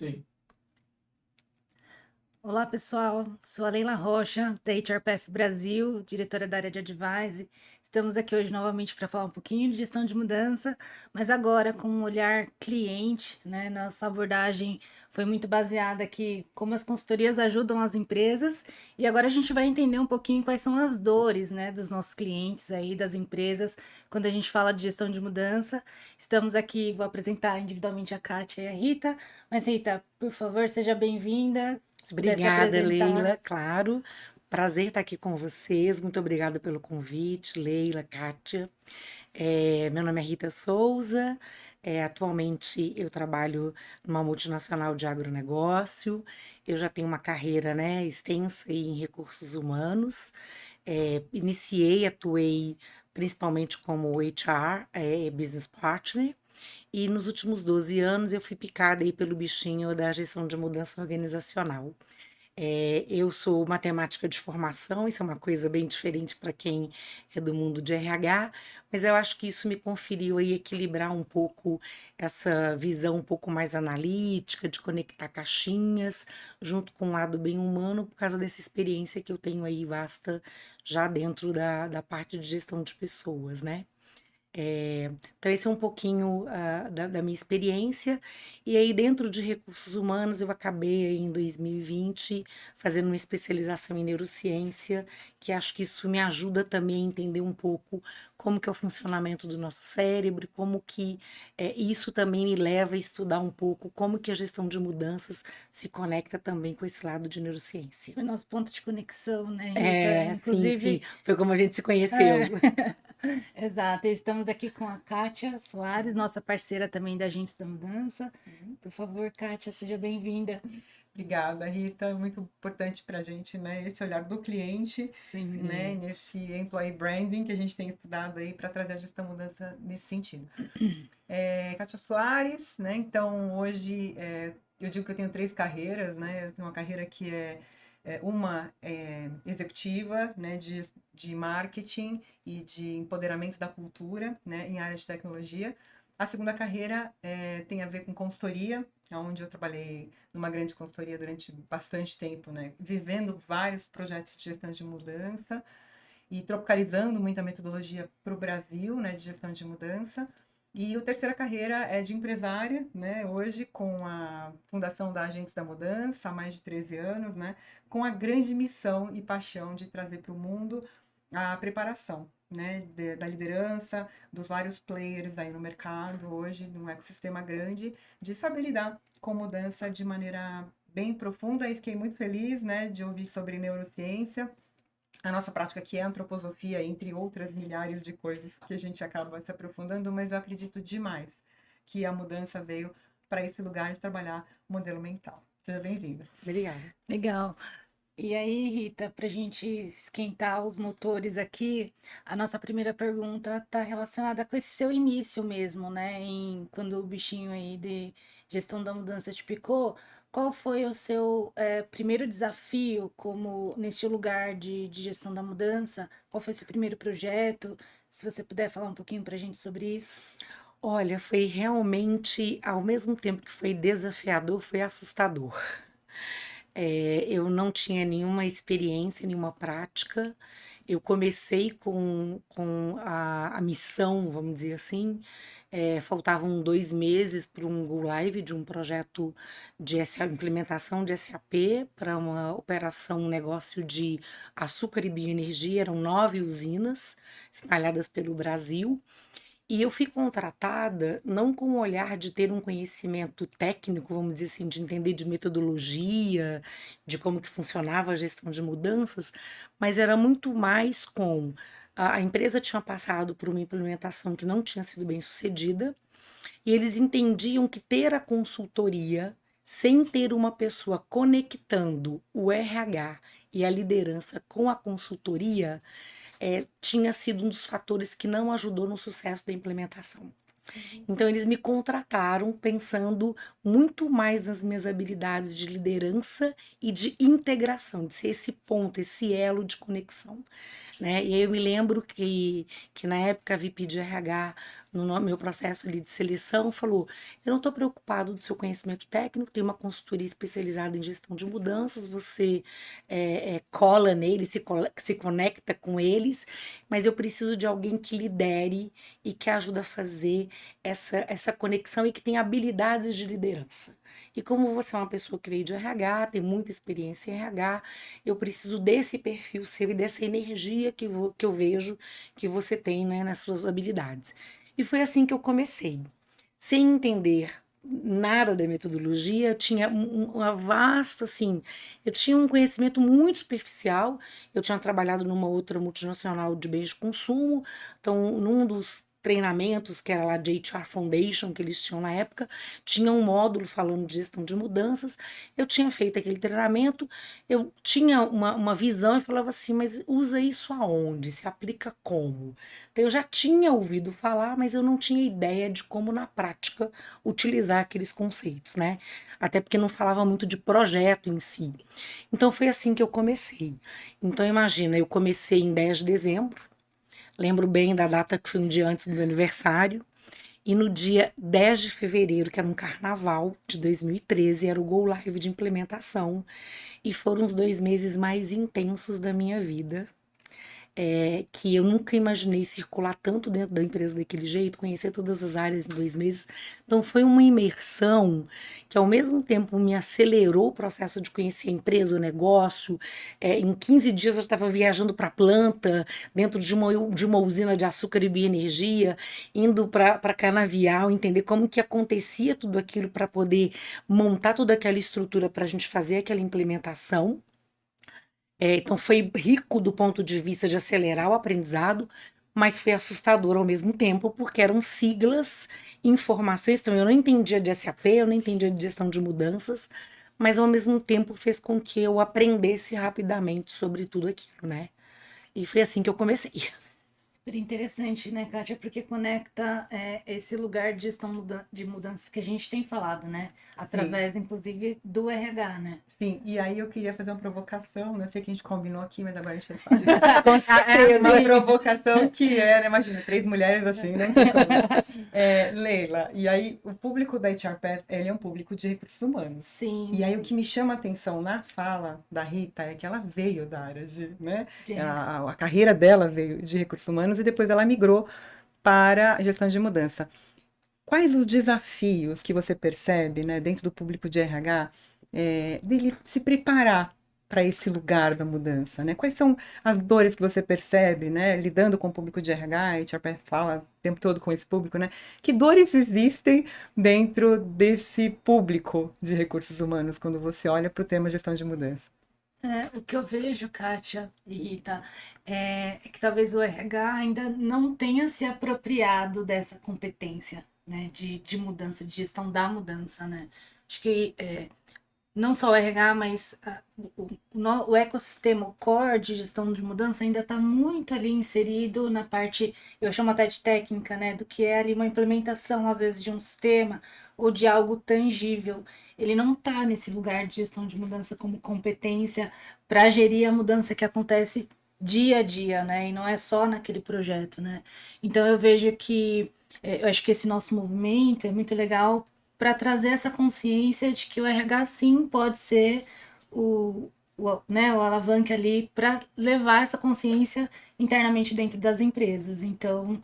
Sim. Olá, pessoal. Sou a Leila Rocha, da HRPF Brasil, diretora da área de Advise. Estamos aqui hoje novamente para falar um pouquinho de gestão de mudança, mas agora com um olhar cliente, né? Nossa abordagem foi muito baseada aqui como as consultorias ajudam as empresas, e agora a gente vai entender um pouquinho quais são as dores, né, dos nossos clientes aí, das empresas, quando a gente fala de gestão de mudança. Estamos aqui, vou apresentar individualmente a Kátia e a Rita, mas Rita, por favor, seja bem-vinda. Se pudesse Obrigada, apresentar. Leila, claro. Prazer estar aqui com vocês. Muito obrigada pelo convite, Leila, Kátia. Meu nome é Rita Souza. Atualmente eu trabalho numa multinacional de agronegócio. Eu já tenho uma carreira, né, extensa em recursos humanos. Atuei principalmente como HR, Business Partner. E nos últimos 12 anos eu fui picada aí pelo bichinho da gestão de mudança organizacional. Eu sou matemática de formação, isso é uma coisa bem diferente para quem é do mundo de RH, mas eu acho que isso me conferiu aí equilibrar um pouco essa visão um pouco mais analítica, de conectar caixinhas, junto com um lado bem humano, por causa dessa experiência que eu tenho aí vasta já dentro da parte de gestão de pessoas, né? Então, esse é um pouquinho da minha experiência. E aí, dentro de recursos humanos, eu acabei aí, em 2020 fazendo uma especialização em neurociência, que acho que isso me ajuda também a entender um pouco como que é o funcionamento do nosso cérebro, como que isso também me leva a estudar um pouco como que a gestão de mudanças se conecta também com esse lado de neurociência. Foi nosso ponto de conexão, né, Rita? Sim, sim, Inclusive, foi como a gente se é, conheceu. exato. Estamos aqui com a Kátia Soares, nossa parceira também da Agentes da Mudança. Por favor, Kátia, seja bem-vinda. Obrigada, Rita. É muito importante para a gente, né, esse olhar do cliente, né, Sim. nesse employee branding que a gente tem estudado aí para trazer a gestão mudança nesse sentido. Kátia Soares, né? Então hoje eu digo que eu tenho 3 carreiras, né? Eu tenho uma carreira que uma executiva, né, de marketing e de empoderamento da cultura, né, em área de tecnologia. A segunda carreira tem a ver com consultoria, onde eu trabalhei numa grande consultoria durante bastante tempo, né, vivendo vários projetos de gestão de mudança e tropicalizando muita metodologia para o Brasil, né, de gestão de mudança. E a terceira carreira é de empresária, né, hoje com a fundação da Agentes da Mudança, há mais de 13 anos, né, com a grande missão e paixão de trazer para o mundo a preparação, né, da liderança, dos vários players aí no mercado hoje, num ecossistema grande, de saber lidar com mudança de maneira bem profunda. E fiquei muito feliz, né, de ouvir sobre neurociência, a nossa prática aqui é a antroposofia, entre outras milhares de coisas que a gente acaba se aprofundando, mas eu acredito demais que a mudança veio para esse lugar de trabalhar o modelo mental. Seja bem-vinda. Obrigada. Legal. E aí, Rita, para a gente esquentar os motores aqui, a nossa primeira pergunta está relacionada com esse seu início mesmo, né? Quando o bichinho aí de gestão da mudança te picou, qual foi o seu primeiro desafio como nesse lugar de gestão da mudança? Qual foi o seu primeiro projeto? Se você puder falar um pouquinho para a gente sobre isso. Olha, foi realmente, ao mesmo tempo que foi desafiador, foi assustador. Eu não tinha nenhuma experiência, nenhuma prática. Eu comecei com a missão, vamos dizer assim. Faltavam 2 meses para um go live de um projeto de implementação de SAP para uma operação, um negócio de açúcar e bioenergia. Eram 9 usinas espalhadas pelo Brasil. E eu fui contratada não com o olhar de ter um conhecimento técnico, vamos dizer assim, de entender de metodologia, de como que funcionava a gestão de mudanças, mas era muito mais com a empresa tinha passado por uma implementação que não tinha sido bem sucedida, e eles entendiam que ter a consultoria sem ter uma pessoa conectando o RH e a liderança com a consultoria tinha sido um dos fatores que não ajudou no sucesso da implementação. Então, eles me contrataram pensando muito mais nas minhas habilidades de liderança e de integração, de ser esse ponto, esse elo de conexão. Né? E aí eu me lembro que na época a VP de RH no meu processo ali de seleção, falou: eu não estou preocupado do seu conhecimento técnico, tem uma consultoria especializada em gestão de mudanças, você cola neles, se conecta com eles, mas eu preciso de alguém que lidere e que ajude a fazer essa conexão e que tenha habilidades de liderança. E como você é uma pessoa que veio de RH, tem muita experiência em RH, eu preciso desse perfil seu e dessa energia que eu vejo que você tem, né, nas suas habilidades. E foi assim que eu comecei. Sem entender nada da metodologia, eu tinha uma vasta, assim, eu tinha um conhecimento muito superficial, eu tinha trabalhado numa outra multinacional de bens de consumo, então num dos treinamentos, que era lá de HR Foundation, que eles tinham na época, tinha um módulo falando de gestão de mudanças, eu tinha feito aquele treinamento, eu tinha uma visão e falava assim, mas usa isso aonde? Se aplica como? Então, eu já tinha ouvido falar, mas eu não tinha ideia de como, na prática, utilizar aqueles conceitos, né? Até porque não falava muito de projeto em si. Então, foi assim que eu comecei. Então, imagina, eu comecei em 10 de dezembro, lembro bem da data que foi um dia antes do meu aniversário, e no dia 10 de fevereiro, que era um carnaval de 2013, era o Go Live de implementação, e foram os 2 meses mais intensos da minha vida. Que eu nunca imaginei circular tanto dentro da empresa daquele jeito, conhecer todas as áreas em 2 meses. Então, foi uma imersão que, ao mesmo tempo, me acelerou o processo de conhecer a empresa, o negócio. Em 15 dias, eu estava viajando para a planta, dentro de uma usina de açúcar e bioenergia, indo para Canavial, entender como que acontecia tudo aquilo para poder montar toda aquela estrutura para a gente fazer aquela implementação. Então foi rico do ponto de vista de acelerar o aprendizado, mas foi assustador ao mesmo tempo, porque eram siglas, informações. Então eu não entendia de SAP, eu não entendia de gestão de mudanças, mas ao mesmo tempo fez com que eu aprendesse rapidamente sobre tudo aquilo, né? E foi assim que eu comecei. Super interessante, né, Kátia? Porque conecta esse lugar de gestão de mudança que a gente tem falado, né? Através, inclusive, do RH, né? Sim, e aí eu queria fazer uma provocação, não sei que a gente combinou aqui, mas agora a gente faz. Com certeza. Uma provocação que é, né? Imagina, 3 mulheres assim, não tem como. Leila, e aí o público da HR Path, ele é um público de recursos humanos. Sim. E aí o que me chama a atenção na fala da Rita é que ela veio da área de, né? A carreira dela veio de recursos humanos e depois ela migrou para a gestão de mudança. Quais os desafios que você percebe, né, dentro do público de RH, dele se preparar para esse lugar da mudança, né? Quais são as dores que você percebe, né, lidando com o público de RH, a HR fala o tempo todo com esse público, né? Que dores existem dentro desse público de recursos humanos quando você olha para o tema gestão de mudança? O que eu vejo, Kátia e Rita, é que talvez o RH ainda não tenha se apropriado dessa competência, né, de mudança, de gestão da mudança, né? Acho que não só o RH, mas o ecossistema, o core de gestão de mudança ainda está muito ali inserido na parte, eu chamo até de técnica, né? Do que é ali uma implementação, às vezes, de um sistema ou de algo tangível. Ele não está nesse lugar de gestão de mudança como competência para gerir a mudança que acontece dia a dia, né? E não é só naquele projeto, né? Então eu vejo que eu acho que esse nosso movimento é muito legal para trazer essa consciência de que o RH sim pode ser né, o alavanque ali para levar essa consciência internamente dentro das empresas. Então,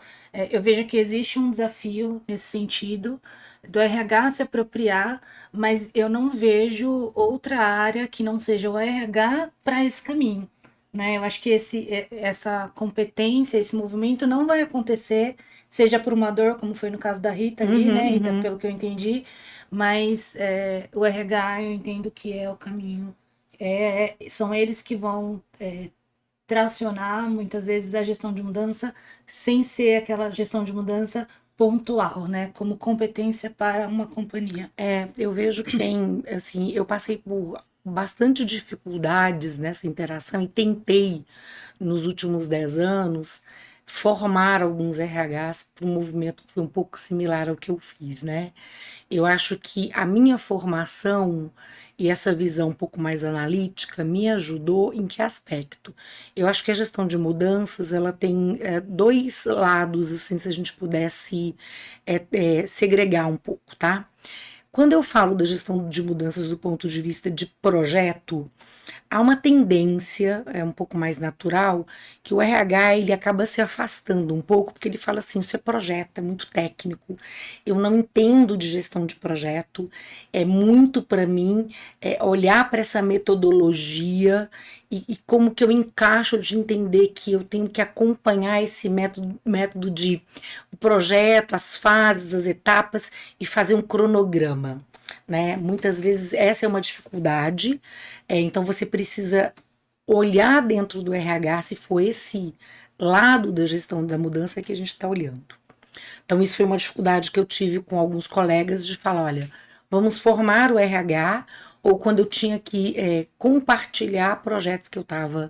eu vejo que existe um desafio nesse sentido do RH se apropriar, mas eu não vejo outra área que não seja o RH para esse caminho. Né? Eu acho que essa competência, esse movimento não vai acontecer, seja por uma dor, como foi no caso da Rita ali, né, Rita, pelo que eu entendi, mas o RH eu entendo que é o caminho. São eles que vão tracionar muitas vezes a gestão de mudança sem ser aquela gestão de mudança pontual, né, como competência para uma companhia. Eu vejo que tem, assim, eu passei por bastante dificuldades nessa interação e tentei, nos últimos 10 anos, formar alguns RHs para um movimento que foi um pouco similar ao que eu fiz, né? Eu acho que a minha formação e essa visão um pouco mais analítica me ajudou em que aspecto? Eu acho que a gestão de mudanças, ela tem dois lados, assim, se a gente pudesse segregar um pouco, tá? Quando eu falo da gestão de mudanças do ponto de vista de projeto, há uma tendência, um pouco mais natural, que o RH ele acaba se afastando um pouco, porque ele fala assim, isso é projeto, é muito técnico, eu não entendo de gestão de projeto, é muito para mim olhar para essa metodologia e como que eu encaixo de entender que eu tenho que acompanhar esse método de o projeto, as fases, as etapas e fazer um cronograma. Né? Muitas vezes essa é uma dificuldade, então você precisa olhar dentro do RH se for esse lado da gestão da mudança que a gente está olhando. Então isso foi uma dificuldade que eu tive com alguns colegas de falar, olha, vamos formar o RH, ou quando eu tinha que compartilhar projetos que eu estava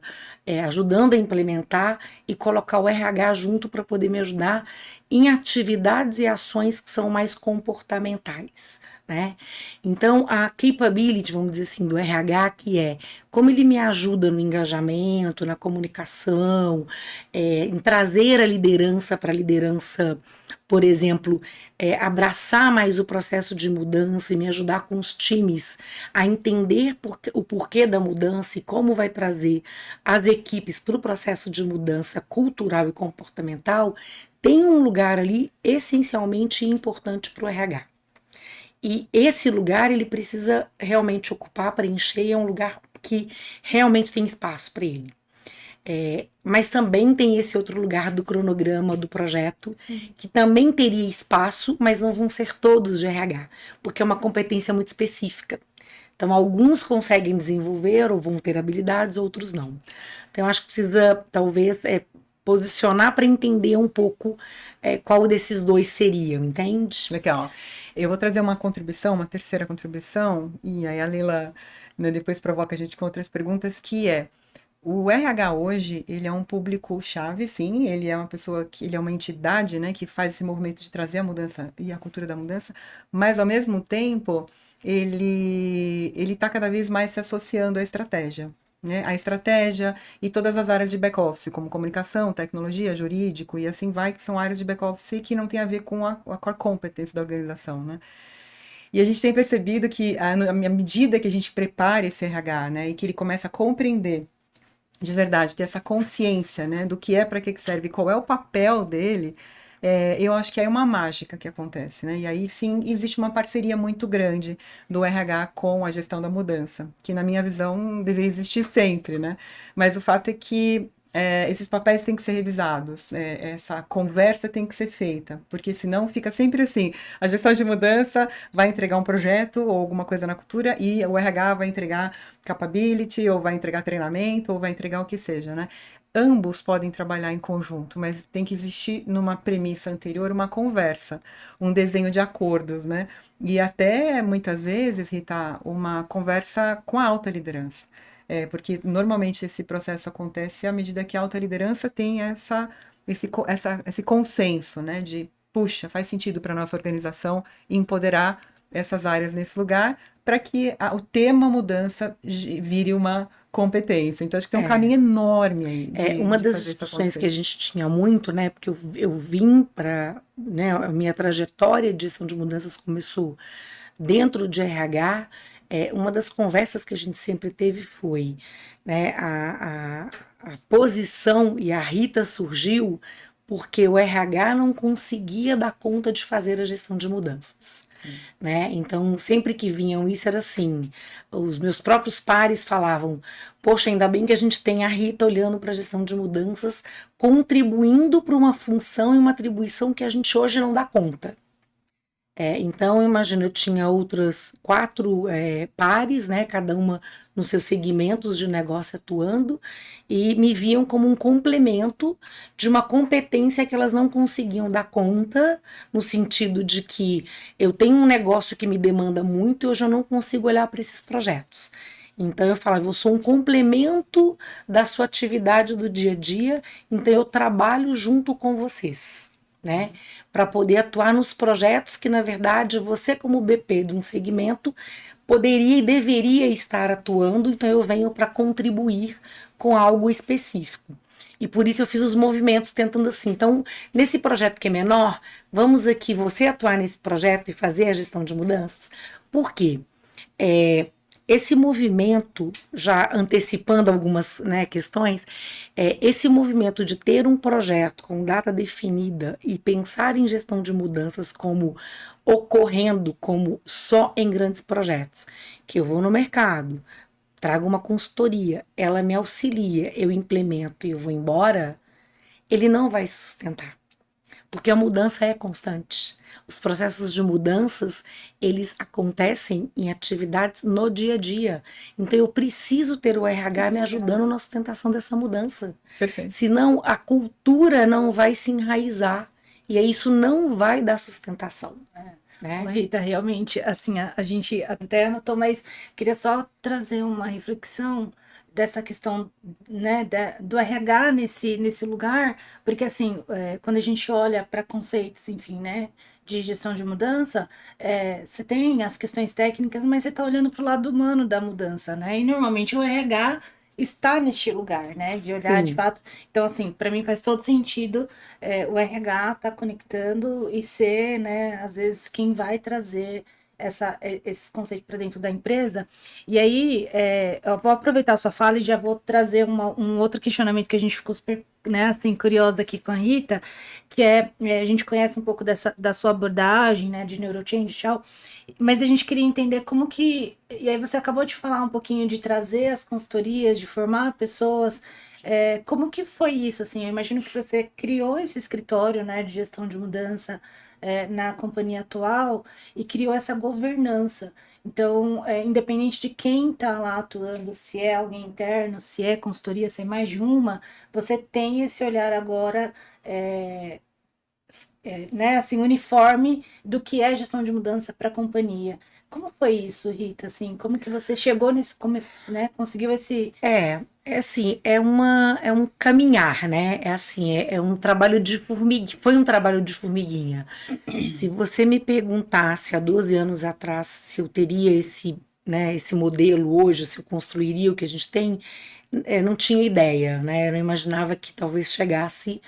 ajudando a implementar e colocar o RH junto para poder me ajudar em atividades e ações que são mais comportamentais. Né? Então, a capability, vamos dizer assim, do RH, que é como ele me ajuda no engajamento, na comunicação, em trazer a liderança para a liderança, por exemplo, abraçar mais o processo de mudança e me ajudar com os times a entender o porquê da mudança e como vai trazer as equipes para o processo de mudança cultural e comportamental, tem um lugar ali essencialmente importante para o RH. E esse lugar ele precisa realmente ocupar, preencher, é um lugar que realmente tem espaço para ele. Mas também tem esse outro lugar do cronograma do projeto, que também teria espaço, mas não vão ser todos de RH, porque é uma competência muito específica. Então, alguns conseguem desenvolver ou vão ter habilidades, outros não. Então, eu acho que precisa, talvez, posicionar para entender um pouco qual desses dois seriam, entende? Legal. Eu vou trazer uma contribuição, uma terceira contribuição, e aí a Leila, né, depois provoca a gente com outras perguntas, que é, o RH hoje, ele é um público-chave, sim, ele é uma pessoa, ele é uma entidade, né, que faz esse movimento de trazer a mudança e a cultura da mudança, mas ao mesmo tempo, ele está cada vez mais se associando à estratégia. Né, a estratégia e todas as áreas de back-office, como comunicação, tecnologia, jurídico e assim vai, que são áreas de back-office que não tem a ver com a core competence da organização, né? E a gente tem percebido que, à medida que a gente prepara esse RH, né, e que ele começa a compreender de verdade, ter essa consciência, né, do que é, para que serve, qual é o papel dele, eu acho que é uma mágica que acontece, né? E aí sim existe uma parceria muito grande do RH com a gestão da mudança, que na minha visão deveria existir sempre, né? Mas o fato é que esses papéis têm que ser revisados, essa conversa tem que ser feita, porque senão fica sempre assim, a gestão de mudança vai entregar um projeto ou alguma coisa na cultura e o RH vai entregar capability, ou vai entregar treinamento, ou vai entregar o que seja, né? Ambos podem trabalhar em conjunto, mas tem que existir numa premissa anterior uma conversa, um desenho de acordos, né? E até, muitas vezes, Rita, uma conversa com a alta liderança. Porque normalmente esse processo acontece à medida que a alta liderança tem esse consenso, né? De, puxa, faz sentido para a nossa organização empoderar essas áreas nesse lugar para que o tema mudança vire uma competência. Então, acho que tem um caminho enorme aí uma de das fazer isso discussões que acontecer. a gente tinha muito, né? Porque eu vim para, né, a minha trajetória de gestão de mudanças começou dentro de RH. Uma das conversas que a gente sempre teve foi, né, a posição, e a Rita surgiu porque o RH não conseguia dar conta de fazer a gestão de mudanças. Né? Então, sempre que vinham isso era assim, os meus próprios pares falavam, poxa, ainda bem que a gente tem a Rita olhando para a gestão de mudanças, contribuindo para uma função e uma atribuição que a gente hoje não dá conta. Então, imagina, eu tinha outras 4 pares, né, cada uma nos seus segmentos de negócio atuando, e me viam como um complemento de uma competência que elas não conseguiam dar conta, no sentido de que eu tenho um negócio que me demanda muito e hoje eu não consigo olhar para esses projetos. Então eu falava, eu sou um complemento da sua atividade do dia a dia, então eu trabalho junto com vocês, né? Para poder atuar nos projetos que, na verdade, você, como BP de um segmento, poderia e deveria estar atuando, então eu venho para contribuir com algo específico. E por isso eu fiz os movimentos tentando assim. Então, nesse projeto que é menor, vamos aqui você atuar nesse projeto e fazer a gestão de mudanças. Por quê? Esse movimento, já antecipando algumas, né, questões, esse movimento de ter um projeto com data definida e pensar em gestão de mudanças como ocorrendo como só em grandes projetos, que eu vou no mercado, trago uma consultoria, ela me auxilia, eu implemento e eu vou embora, ele não vai sustentar. Porque a mudança é constante. Os processos de mudanças, eles acontecem em atividades no dia a dia. Então eu preciso ter o RH me ajudando na sustentação dessa mudança. Perfeito. Senão a cultura não vai se enraizar. E aí isso não vai dar sustentação. Né? Rita, realmente, assim, a gente até anotou, mas queria só trazer uma reflexão dessa questão, né, do RH nesse lugar, porque assim, quando a gente olha para conceitos, enfim, né, de gestão de mudança, você tem as questões técnicas, mas você está olhando para o lado humano da mudança, né, e normalmente o RH está neste lugar, né, de olhar de fato. Então, assim, para mim faz todo sentido o RH tá conectando e ser, né, às vezes quem vai trazer esse conceito para dentro da empresa. E aí, eu vou aproveitar a sua fala e já vou trazer um outro questionamento que a gente ficou super, né, assim, curiosa aqui com a Rita, que a gente conhece um pouco da sua abordagem, né, de neurochange e tal, mas a gente queria entender como que, e aí você acabou de falar um pouquinho de trazer as consultorias, de formar pessoas, como que foi isso, assim? Eu imagino que você criou esse escritório, né, de gestão de mudança, na companhia atual e criou essa governança. Então, independente de quem está lá atuando, se é alguém interno, se é consultoria, se é mais de uma, você tem esse olhar agora, né, assim, uniforme do que é gestão de mudança para a companhia. Como foi isso, Rita? Assim, como que você chegou nesse começo, né? Conseguiu esse. É assim, é um caminhar, né? É assim, é um trabalho de formiguinha, foi um trabalho de formiguinha. Se você me perguntasse há 12 anos atrás se eu teria né, esse modelo hoje, se eu construiria o que a gente tem, não tinha ideia, né? Eu não imaginava que talvez chegasse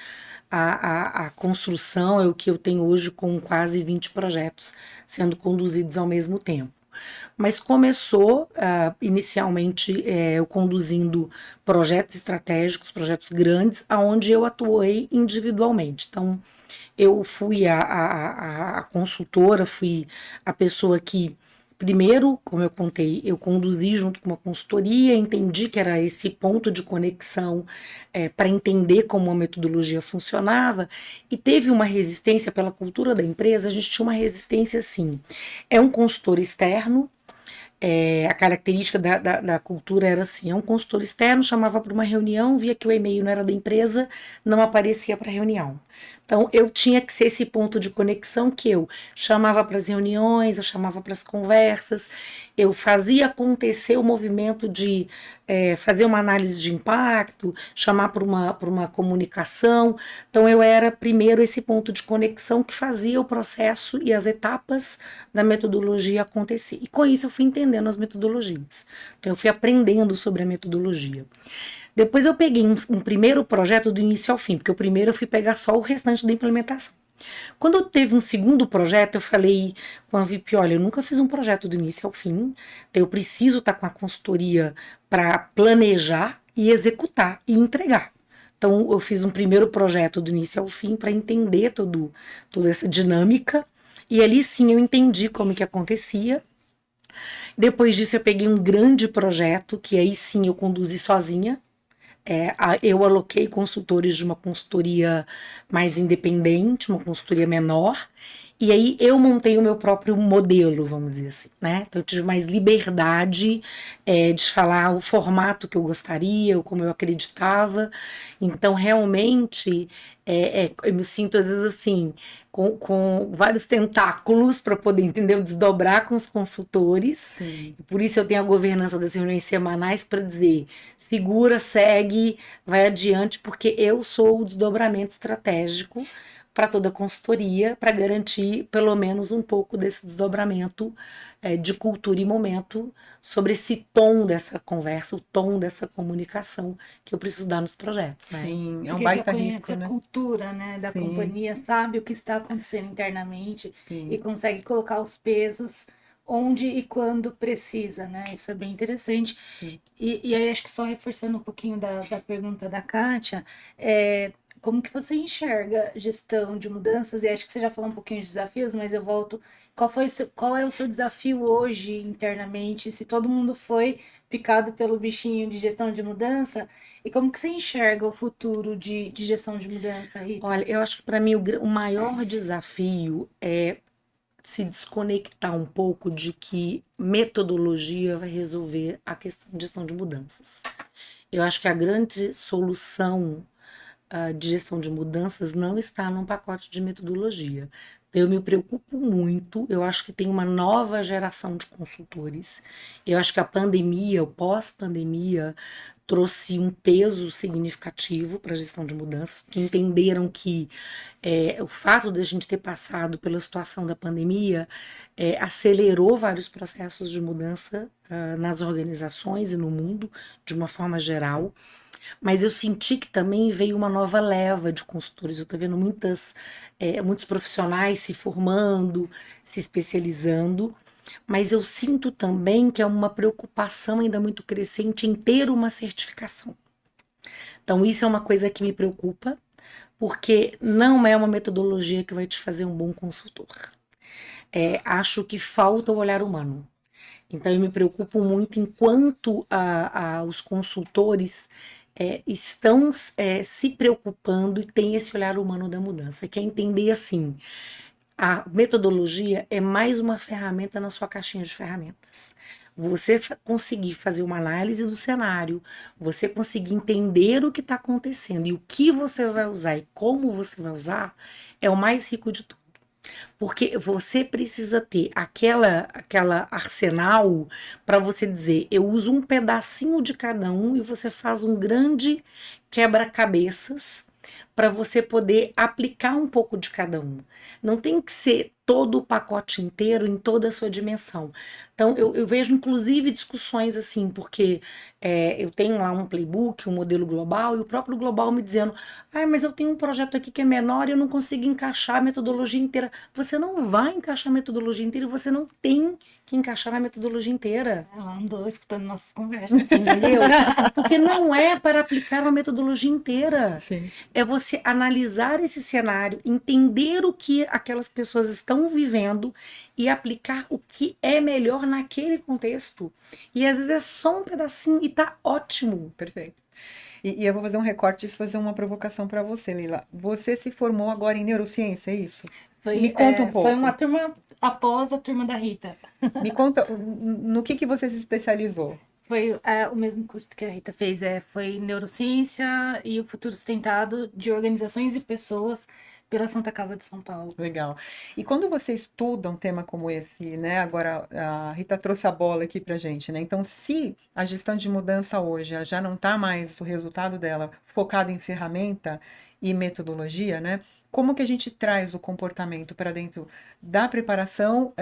a construção, é o que eu tenho hoje com quase 20 projetos sendo conduzidos ao mesmo tempo. Mas começou inicialmente eu conduzindo projetos estratégicos, projetos grandes, aonde eu atuei individualmente. Então, eu fui a consultora, fui a pessoa que, primeiro, como eu contei, eu conduzi junto com uma consultoria, entendi que era esse ponto de conexão para entender como a metodologia funcionava, e teve uma resistência pela cultura da empresa, a gente tinha uma resistência assim, é um consultor externo, a característica da cultura era assim, é um consultor externo, chamava para uma reunião, via que o e-mail não era da empresa, não aparecia para a reunião. Então, eu tinha que ser esse ponto de conexão que eu chamava para as reuniões, eu chamava para as conversas, eu fazia acontecer o movimento de fazer uma análise de impacto, chamar para uma comunicação. Então, eu era primeiro esse ponto de conexão que fazia o processo e as etapas da metodologia acontecer. E com isso eu fui entendendo as metodologias. Então, eu fui aprendendo sobre a metodologia. Depois eu peguei um primeiro projeto do início ao fim, porque o primeiro eu fui pegar só o restante da implementação. Quando eu teve um segundo projeto, eu falei com a VIP, olha, eu nunca fiz um projeto do início ao fim, então eu preciso estar com a consultoria para planejar e executar e entregar. Então eu fiz um primeiro projeto do início ao fim para entender toda essa dinâmica, e ali sim eu entendi como que acontecia. Depois disso eu peguei um grande projeto, que aí sim eu conduzi sozinha. Eu aloquei consultores de uma consultoria mais independente, uma consultoria menor, e aí eu montei o meu próprio modelo, vamos dizer assim, né? Então eu tive mais liberdade de falar o formato que eu gostaria, como eu acreditava. Então realmente eu me sinto às vezes assim, com vários tentáculos para poder, entendeu? Desdobrar com os consultores. Sim. Por isso eu tenho a governança das reuniões semanais para dizer, segura, segue, vai adiante, porque eu sou o desdobramento estratégico para toda a consultoria, para garantir pelo menos um pouco desse desdobramento de cultura e momento sobre esse tom dessa conversa, o tom dessa comunicação que eu preciso dar nos projetos, né? Sim, é um Porque já baita conhece risco, a né? cultura, né, da Sim, companhia, sabe o que está acontecendo internamente e sim, consegue colocar os pesos onde e quando precisa, né? Isso é bem interessante. sim. E aí, acho que só reforçando um pouquinho da pergunta da Kátia, é, como que você enxerga gestão de mudanças? E acho que você já falou um pouquinho de desafios, mas eu volto. Qual é o seu desafio hoje internamente? Se todo mundo foi picado pelo bichinho de gestão de mudança, e como que você enxerga o futuro de gestão de mudança, Rita? Olha, eu acho que para mim o maior desafio é se desconectar um pouco de que metodologia vai resolver a questão de gestão de mudanças. Eu acho que a grande solução de gestão de mudanças não está num pacote de metodologia. Então, eu me preocupo muito, eu acho que tem uma nova geração de consultores. Eu acho que a pandemia, o pós-pandemia, trouxe um peso significativo para a gestão de mudanças, que entenderam que o fato de a gente ter passado pela situação da pandemia acelerou vários processos de mudança nas organizações e no mundo, de uma forma geral. Mas eu senti que também veio uma nova leva de consultores. Eu estou vendo muitos profissionais se formando, se especializando, mas eu sinto também que é uma preocupação ainda muito crescente em ter uma certificação. Então, isso é uma coisa que me preocupa, porque não é uma metodologia que vai te fazer um bom consultor. Acho que falta o olhar humano. Então, eu me preocupo muito enquanto os consultores estão se preocupando e têm esse olhar humano da mudança, que é entender assim, a metodologia é mais uma ferramenta na sua caixinha de ferramentas. Você conseguir fazer uma análise do cenário, você conseguir entender o que está acontecendo e o que você vai usar e como você vai usar, é o mais rico de tudo. Porque você precisa ter aquela arsenal para você dizer, eu uso um pedacinho de cada um e você faz um grande quebra-cabeças para você poder aplicar um pouco de cada um. Não tem que ser todo o pacote inteiro em toda a sua dimensão. Então, eu vejo inclusive discussões assim, porque eu tenho lá um playbook, um modelo global, e o próprio global me dizendo, mas eu tenho um projeto aqui que é menor e eu não consigo encaixar a metodologia inteira. Você não vai encaixar a metodologia inteira e você não tem que encaixar na metodologia inteira. Ela andou escutando nossas conversas. Entendeu? Porque não é para aplicar uma metodologia inteira. Sim. É você analisar esse cenário, entender o que aquelas pessoas estão vivendo e aplicar o que é melhor naquele contexto. E às vezes é só um pedacinho e tá ótimo. Perfeito. E eu vou fazer um recorte e fazer uma provocação para você, Leila. Você se formou agora em neurociência, é isso? Me conta um Foi uma pouco. turma após a turma da Rita. Me conta no que você se especializou. Foi o mesmo curso que a Rita fez, foi Neurociência e o Futuro Sustentado de Organizações e Pessoas pela Santa Casa de São Paulo. Legal. E quando você estuda um tema como esse, né? Agora a Rita trouxe a bola aqui pra gente, né? Então, se a gestão de mudança hoje ela já não está mais o resultado dela focado em ferramenta e metodologia, né? Como que a gente traz o comportamento para dentro da preparação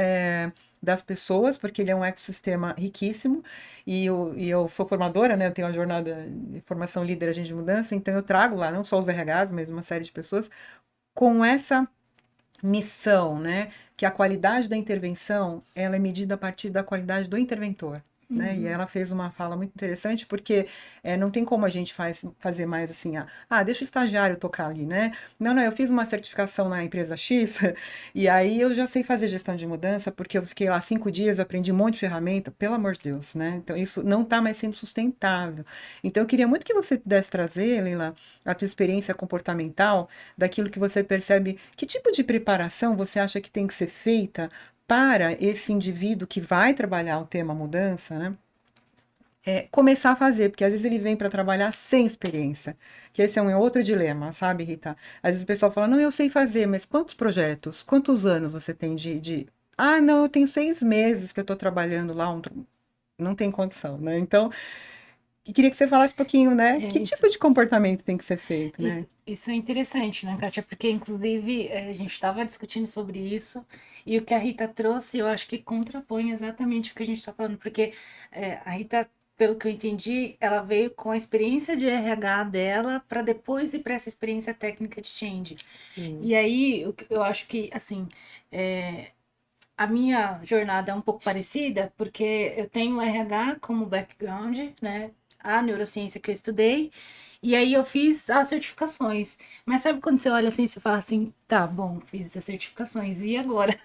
das pessoas, porque ele é um ecossistema riquíssimo, e eu sou formadora, né? Eu tenho a jornada de formação líder agente de mudança, então eu trago lá não só os RHs, mas uma série de pessoas com essa missão, né? Que a qualidade da intervenção ela é medida a partir da qualidade do interventor. Né? E ela fez uma fala muito interessante, porque não tem como a gente fazer mais assim, deixa o estagiário tocar ali, né? Não, eu fiz uma certificação na empresa X, e aí eu já sei fazer gestão de mudança, porque eu fiquei lá 5 dias, eu aprendi um monte de ferramenta, pelo amor de Deus, né? Então isso não está mais sendo sustentável. Então eu queria muito que você pudesse trazer, Leila, a tua experiência comportamental, daquilo que você percebe, que tipo de preparação você acha que tem que ser feita para esse indivíduo que vai trabalhar o tema mudança, né? começar a fazer, porque às vezes ele vem para trabalhar sem experiência, que esse é um outro dilema, sabe, Rita? Às vezes o pessoal fala, não, eu sei fazer, mas quantos projetos, quantos anos você tem Ah, não, eu tenho 6 meses que eu estou trabalhando lá, não tem condição, né? Então, eu queria que você falasse um pouquinho, né? É Que isso. tipo de comportamento tem que ser feito, Isso, né? isso é interessante, né, Kátia? Porque, inclusive, a gente estava discutindo sobre isso e o que a Rita trouxe, eu acho que contrapõe exatamente o que a gente está falando, porque a Rita, pelo que eu entendi, ela veio com a experiência de RH dela para depois ir para essa experiência técnica de change. Sim. E aí, eu acho que, assim, é, a minha jornada é um pouco parecida, porque eu tenho RH como background, né? A neurociência que eu estudei, e aí eu fiz as certificações. Mas sabe quando você olha assim e você fala assim, tá bom, fiz as certificações, e agora?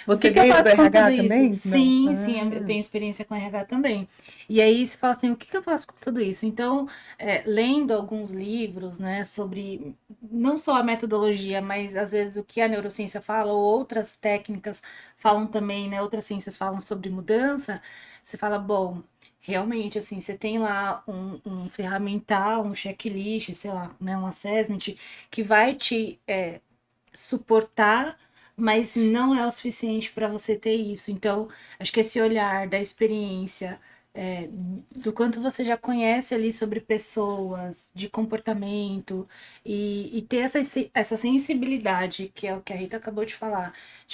O Você que que eu veio do faço com tudo RH isso? também? Não. Sim, sim, eu Ah, tenho experiência com RH também. E aí você fala assim, o que que eu faço com tudo isso? Então, lendo alguns livros, né, sobre não só a metodologia, mas às vezes o que a neurociência fala, ou outras técnicas falam também, né, outras ciências falam sobre mudança, você fala, bom, realmente, assim, você tem lá um ferramental, um checklist, sei lá, né, um assessment, que vai te suportar, mas não é o suficiente para você ter isso. Então, acho que esse olhar da experiência, do quanto você já conhece ali sobre pessoas, de comportamento, e ter essa sensibilidade, que é o que a Rita acabou de falar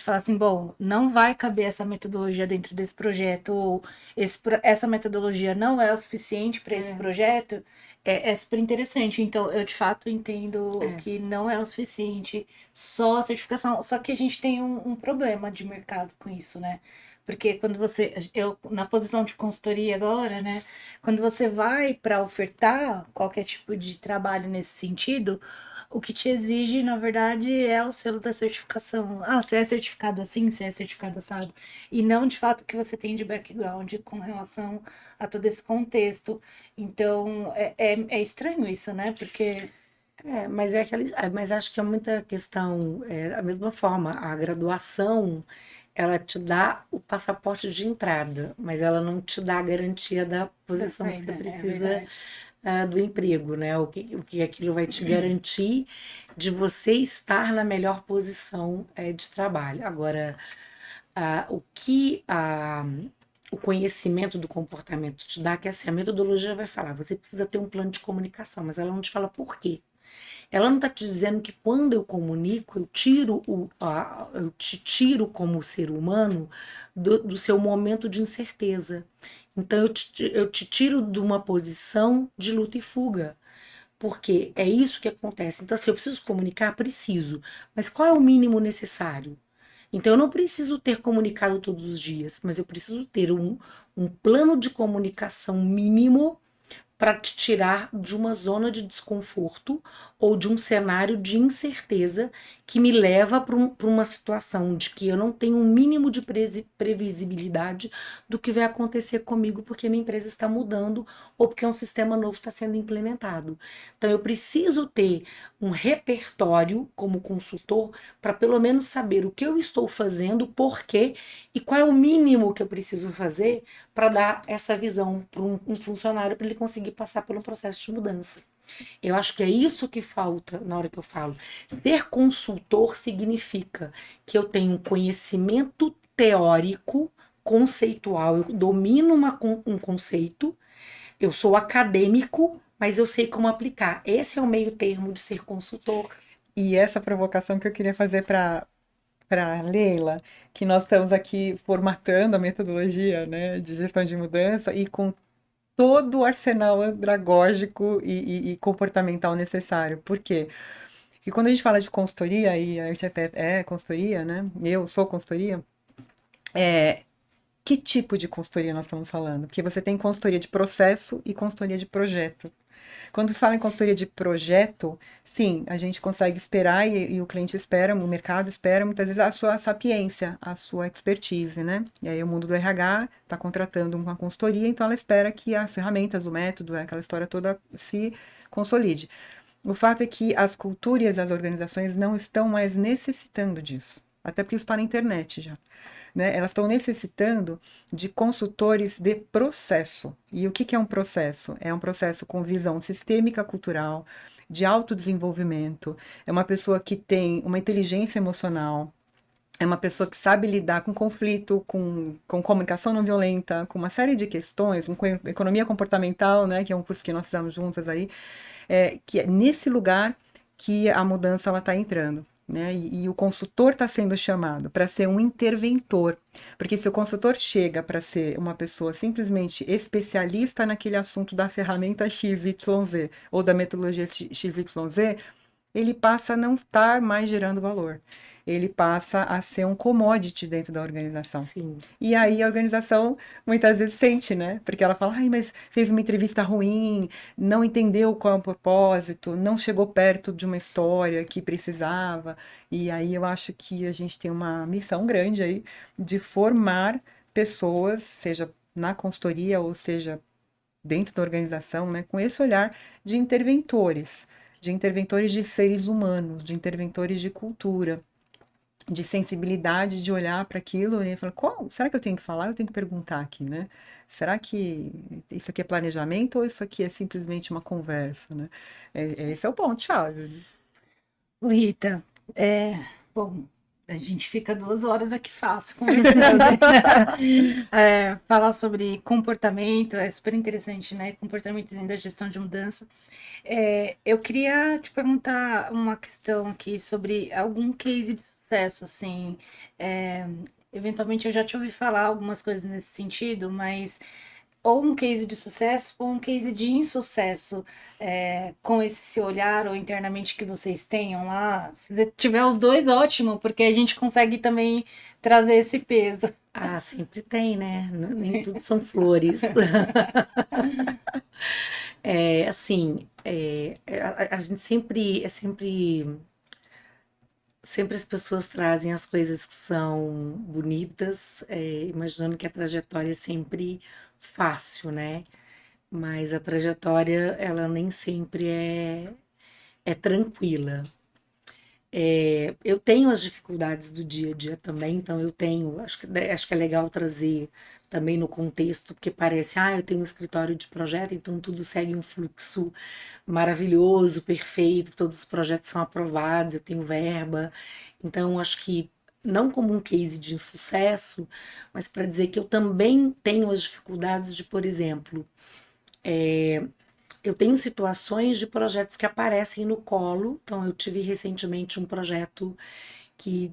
assim, bom, não vai caber essa metodologia dentro desse projeto, ou essa metodologia não é o suficiente para esse É, projeto, é super interessante. Então, eu de fato entendo é. que não é o suficiente só a certificação. Só que a gente tem um problema de mercado com isso, né? Porque quando eu na posição de consultoria agora, né? Quando você vai para ofertar qualquer tipo de trabalho nesse sentido, o que te exige, na verdade, é o selo da certificação. Ah, você é certificado assim, você é certificado assado. E não, de fato, o que você tem de background com relação a todo esse contexto. Então, é estranho isso, né? Porque. Mas mas acho que é muita questão, da mesma forma, a graduação, ela te dá o passaporte de entrada, mas ela não te dá a garantia da Da posição que você saída, é precisa, verdade. do emprego, né? O que aquilo vai te garantir de você estar na melhor posição, de trabalho. Agora, o que o conhecimento do comportamento te dá, que assim, a metodologia vai falar, você precisa ter um plano de comunicação, mas ela não te fala por quê. Ela não está te dizendo que quando eu comunico, eu te tiro como ser humano do seu momento de incerteza. Então eu te tiro de uma posição de luta e fuga. Porque é isso que acontece. Então, assim, eu preciso comunicar? Preciso. Mas qual é o mínimo necessário? Então, eu não preciso ter comunicado todos os dias, mas eu preciso ter um plano de comunicação mínimo para te tirar de uma zona de desconforto ou de um cenário de incerteza que me leva para uma situação de que eu não tenho um mínimo de previsibilidade do que vai acontecer comigo porque minha empresa está mudando ou porque um sistema novo está sendo implementado. Então eu preciso ter um repertório como consultor para pelo menos saber o que eu estou fazendo, por quê e qual é o mínimo que eu preciso fazer para dar essa visão para um funcionário para ele conseguir passar por um processo de mudança. Eu acho que é isso que falta na hora que eu falo. Ser consultor significa que eu tenho um conhecimento teórico, conceitual, eu domino um conceito, eu sou acadêmico, mas eu sei como aplicar. Esse é o meio termo de ser consultor. e essa provocação que eu queria fazer para Leila, que nós estamos aqui formatando a metodologia, né, de gestão de mudança e com todo o arsenal andragógico e comportamental necessário. Por quê? Porque quando a gente fala de consultoria, e a UTFE é consultoria, né? Eu sou consultoria, que tipo de consultoria nós estamos falando? Porque você tem consultoria de processo e consultoria de projeto. Quando se fala em consultoria de projeto, sim, a gente consegue esperar e o cliente espera, o mercado espera muitas vezes a sua sapiência, a sua expertise, né? E aí o mundo do RH está contratando uma consultoria, então ela espera que as ferramentas, o método, aquela história toda se consolide. O fato é que as culturas e as organizações não estão mais necessitando disso. Até porque isso está na internet já. né? Elas estão necessitando de consultores de processo. E o que que é um processo? É um processo com visão sistêmica cultural, de autodesenvolvimento, é uma pessoa que tem uma inteligência emocional, é uma pessoa que sabe lidar com conflito, com comunicação não violenta, com uma série de questões, com economia comportamental, né, que é um curso que nós fizemos juntas aí, que é nesse lugar que a mudança ela está entrando. Né? E o consultor está sendo chamado para ser um interventor, porque se o consultor chega para ser uma pessoa simplesmente especialista naquele assunto da ferramenta XYZ ou da metodologia XYZ, ele passa a não estar mais gerando valor. Ele passa a ser um commodity dentro da organização. Sim. E aí a organização muitas vezes sente, né? Porque ela fala, ai, mas fez uma entrevista ruim, não entendeu qual é o propósito, não chegou perto de uma história que precisava. E aí eu acho que a gente tem uma missão grande aí de formar pessoas, seja na consultoria ou seja dentro da organização, né, com esse olhar de interventores de seres humanos, de interventores de cultura, de sensibilidade, de olhar para aquilo e falar, será que eu tenho que falar? Eu tenho que perguntar aqui, né? Será que isso aqui é planejamento ou isso aqui é simplesmente uma conversa, né? Esse é o ponto-chave. Ô, Rita, bom, a gente fica 2 horas aqui fácil conversando. Falar sobre comportamento é super interessante, né? Comportamento dentro da gestão de mudança. Eu queria te perguntar uma questão aqui sobre algum case de sucesso, assim. Eventualmente eu já te ouvi falar algumas coisas nesse sentido, mas ou um case de sucesso ou um case de insucesso, com esse seu olhar ou internamente que vocês tenham lá. Se você tiver os dois, ótimo, porque a gente consegue também trazer esse peso. Ah, sempre tem, né? Nem tudo são flores. Assim, a gente sempre as pessoas trazem as coisas que são bonitas, imaginando que a trajetória é sempre fácil, né? Mas a trajetória, ela nem sempre é tranquila. Eu tenho as dificuldades do dia a dia também, então acho que é legal trazer também no contexto, porque parece, eu tenho um escritório de projeto, então tudo segue um fluxo maravilhoso, perfeito, todos os projetos são aprovados, eu tenho verba, então acho que não como um case de insucesso, mas para dizer que eu também tenho as dificuldades de, por exemplo, eu tenho situações de projetos que aparecem no colo. Então, eu tive recentemente um projeto que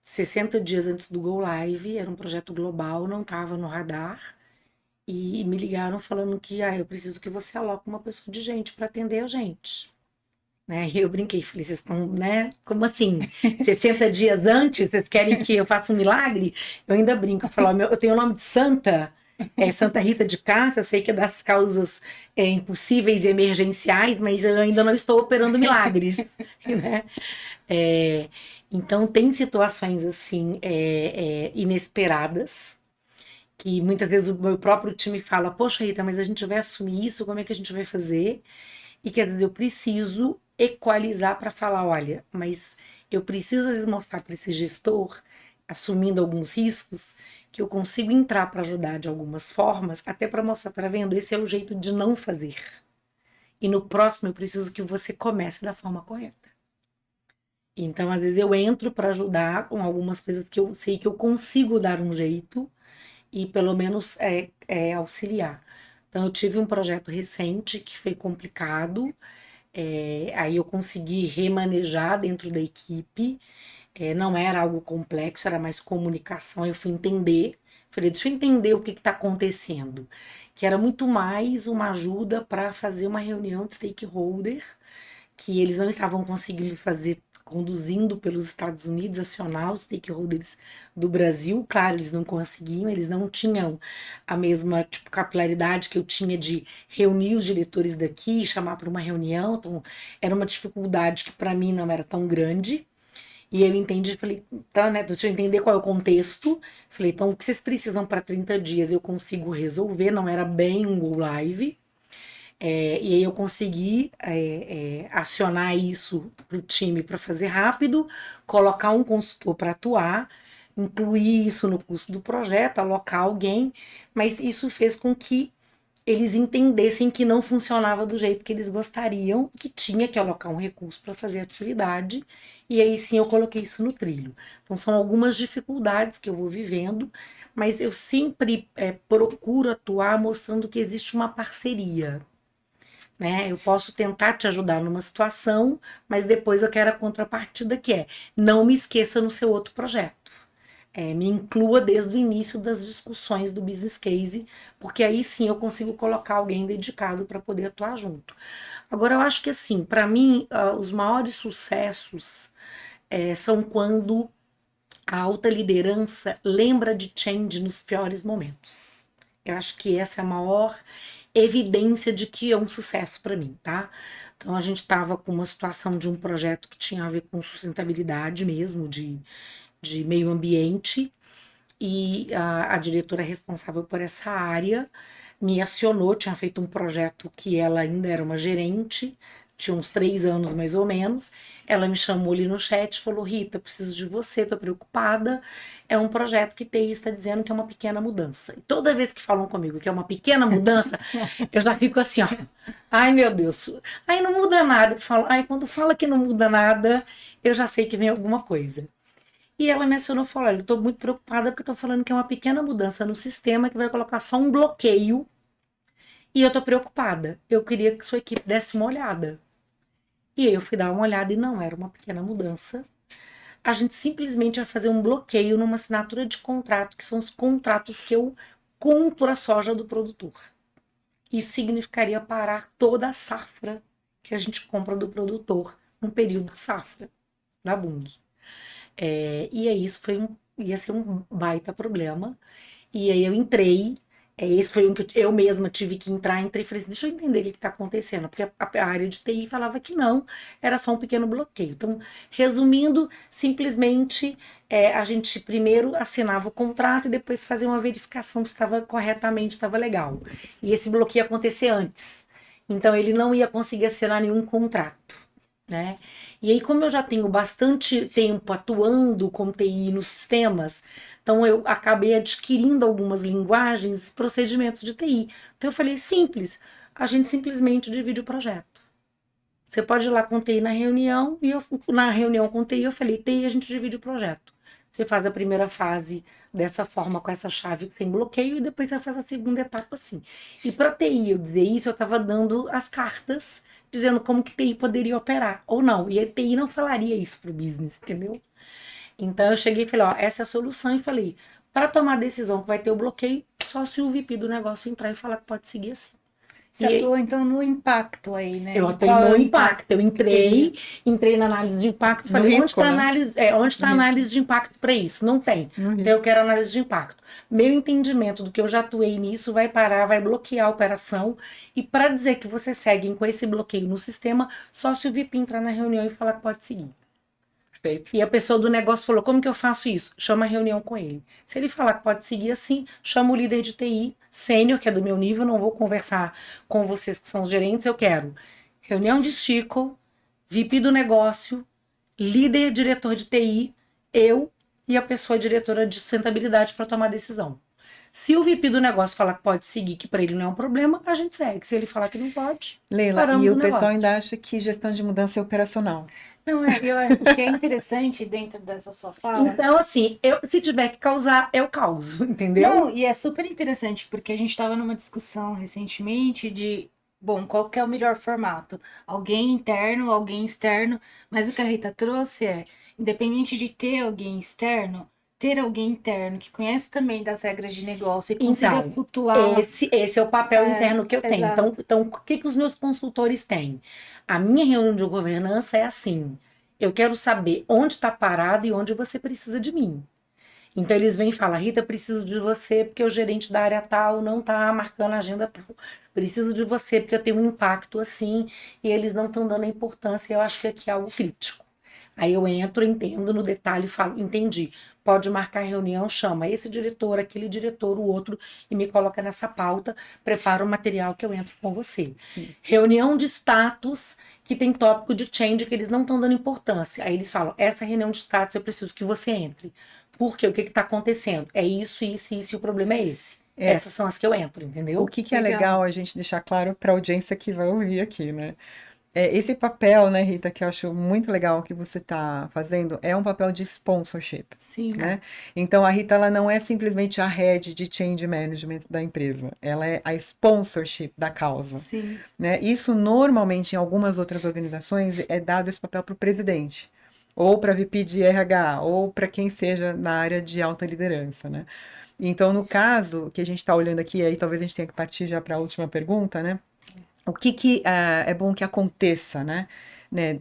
60 dias antes do Go Live, era um projeto global, não estava no radar. E me ligaram falando que eu preciso que você aloque uma pessoa de gente para atender a gente. Né? E eu brinquei, falei, vocês estão, né? Como assim? 60 dias antes, vocês querem que eu faça um milagre? Eu ainda brinco, eu falo, eu tenho o nome de Santa, Santa Rita de Cássia, eu sei que é das causas impossíveis e emergenciais, mas eu ainda não estou operando milagres, né? Então tem situações assim inesperadas, que muitas vezes o meu próprio time fala, poxa Rita, mas a gente vai assumir isso, como é que a gente vai fazer? E quer dizer, eu preciso equalizar para falar, olha, mas eu preciso às vezes mostrar para esse gestor, assumindo alguns riscos, que eu consigo entrar para ajudar de algumas formas, até para mostrar, tá vendo? Esse é o jeito de não fazer. E no próximo eu preciso que você comece da forma correta. Então, às vezes eu entro para ajudar com algumas coisas que eu sei que eu consigo dar um jeito e pelo menos auxiliar. Então, eu tive um projeto recente que foi complicado, aí eu consegui remanejar dentro da equipe, não era algo complexo, era mais comunicação, eu fui entender, falei, deixa eu entender o que está acontecendo, que era muito mais uma ajuda para fazer uma reunião de stakeholder, que eles não estavam conseguindo fazer conduzindo pelos Estados Unidos, acionar os stakeholders do Brasil. Claro, eles não conseguiam, eles não tinham a mesma capilaridade que eu tinha de reunir os diretores daqui e chamar para uma reunião. Então, era uma dificuldade que para mim não era tão grande. E eu entendi, falei, então, né, deixa eu entender qual é o contexto. Falei, então, o que vocês precisam para 30 dias eu consigo resolver, não era bem um Go Live. E aí eu consegui acionar isso para o time para fazer rápido, colocar um consultor para atuar, incluir isso no custo do projeto, alocar alguém, mas isso fez com que eles entendessem que não funcionava do jeito que eles gostariam, que tinha que alocar um recurso para fazer a atividade, e aí sim eu coloquei isso no trilho. Então são algumas dificuldades que eu vou vivendo, mas eu sempre procuro atuar mostrando que existe uma parceria, né? Eu posso tentar te ajudar numa situação, mas depois eu quero a contrapartida que é, não me esqueça no seu outro projeto. Me inclua desde o início das discussões do business case, porque aí sim eu consigo colocar alguém dedicado para poder atuar junto. Agora, eu acho que assim, para mim, os maiores sucessos são quando a alta liderança lembra de change nos piores momentos. Eu acho que essa é a maior evidência de que é um sucesso para mim, tá? Então a gente estava com uma situação de um projeto que tinha a ver com sustentabilidade mesmo, de meio ambiente, e a diretora responsável por essa área me acionou, tinha feito um projeto que ela ainda era uma gerente, tinha uns 3 anos mais ou menos, ela me chamou ali no chat e falou, Rita, preciso de você, tô preocupada, é um projeto que TI está dizendo que é uma pequena mudança. E toda vez que falam comigo que é uma pequena mudança, eu já fico assim, ó, ai meu Deus, aí não muda nada, eu falo, ai quando fala que não muda nada, eu já sei que vem alguma coisa. E ela mencionou, falou, olha, eu estou muito preocupada porque estou falando que é uma pequena mudança no sistema que vai colocar só um bloqueio e eu estou preocupada. Eu queria que sua equipe desse uma olhada. E aí eu fui dar uma olhada e não era uma pequena mudança. A gente simplesmente vai fazer um bloqueio numa assinatura de contrato, que são os contratos que eu compro a soja do produtor. Isso significaria parar toda a safra que a gente compra do produtor num período de safra da Bunge. E aí isso ia ser um baita problema. E aí eu entrei, esse foi um que eu mesma tive que entrar, entrei e falei assim, deixa eu entender o que está acontecendo, porque a área de TI falava que não, era só um pequeno bloqueio. Então, resumindo, simplesmente a gente primeiro assinava o contrato e depois fazia uma verificação se estava corretamente, estava legal. E esse bloqueio ia acontecer antes. Então, ele não ia conseguir assinar nenhum contrato, né? E aí, como eu já tenho bastante tempo atuando com TI nos sistemas, então eu acabei adquirindo algumas linguagens e procedimentos de TI. Então eu falei, simples, a gente simplesmente divide o projeto. Você pode ir lá com TI na reunião, e eu, na reunião com TI, eu falei, TI, a gente divide o projeto. Você faz a primeira fase dessa forma, com essa chave sem bloqueio, e depois você faz a segunda etapa assim. E para TI eu dizer isso, eu estava dando as cartas, dizendo como que TI poderia operar, ou não. E a TI não falaria isso para o business, entendeu? Então eu cheguei e falei, ó, essa é a solução, e falei, para tomar a decisão que vai ter o bloqueio, só se o VP do negócio entrar e falar que pode seguir assim. Você atua então no impacto aí, né? Eu E atuei qual é no o impacto, eu que teria? entrei na análise de impacto, No falei, onde risco, está a né? análise, onde está a análise de impacto para isso? Não tem. No Então eu risco. quero análise de impacto. Meu entendimento do que eu já atuei nisso vai parar, vai bloquear a operação, e para dizer que vocês seguem com esse bloqueio no sistema, só se o VP entrar na reunião e falar que pode seguir. Perfeito. E a pessoa do negócio falou, como que eu faço isso? Chama a reunião com ele. Se ele falar que pode seguir assim, chama o líder de TI, sênior, que é do meu nível, não vou conversar com vocês que são os gerentes, eu quero reunião de Chico, VP do negócio, líder diretor de TI, eu e a pessoa diretora de sustentabilidade para tomar decisão. Se o VP do negócio falar que pode seguir, que para ele não é um problema, a gente segue. Se ele falar que não pode, Leila, paramos e o o pessoal negócio. ainda acha que gestão de mudança é operacional. Não, o que é interessante dentro dessa sua fala. Então, assim, se tiver que causar, eu causo, entendeu? Não, e é super interessante, porque a gente estava numa discussão recentemente de, bom, qual que é o melhor formato? Alguém interno, alguém externo, mas o que a Rita trouxe é, independente de ter alguém externo, ter alguém interno que conhece também das regras de negócio e consiga Então, flutuar. esse é o papel interno que eu tenho. Exato. Então, o que os meus consultores têm? A minha reunião de governança é assim: eu quero saber onde está parado e onde você precisa de mim. Então, eles vêm e falam, Rita, preciso de você porque o gerente da área tal não está marcando a agenda tal. Preciso de você porque eu tenho um impacto assim e eles não estão dando a importância. Eu acho que aqui é algo crítico. Aí eu entro, entendo no detalhe e falo, entendi. Pode marcar reunião, chama esse diretor, aquele diretor, o outro, e me coloca nessa pauta, prepara o material que eu entro com você. Isso. Reunião de status, que tem tópico de change que eles não estão dando importância. Aí eles falam, essa reunião de status eu preciso que você entre. Por quê? O que está acontecendo? É isso, isso, isso, e o problema é esse. Essas são as que eu entro, entendeu? O que é legal a gente deixar claro para a audiência que vai ouvir aqui, né? Esse papel, né, Rita, que eu acho muito legal que você está fazendo, é um papel de sponsorship, Sim. né? Então, a Rita, ela não é simplesmente a head de change management da empresa, ela é a sponsorship da causa, Sim. né? Isso, normalmente, em algumas outras organizações, é dado esse papel para o presidente, ou para VP de RH, ou para quem seja na área de alta liderança, né? Então, no caso que a gente está olhando aqui, aí talvez a gente tenha que partir já para a última pergunta, né? O que é bom que aconteça, né,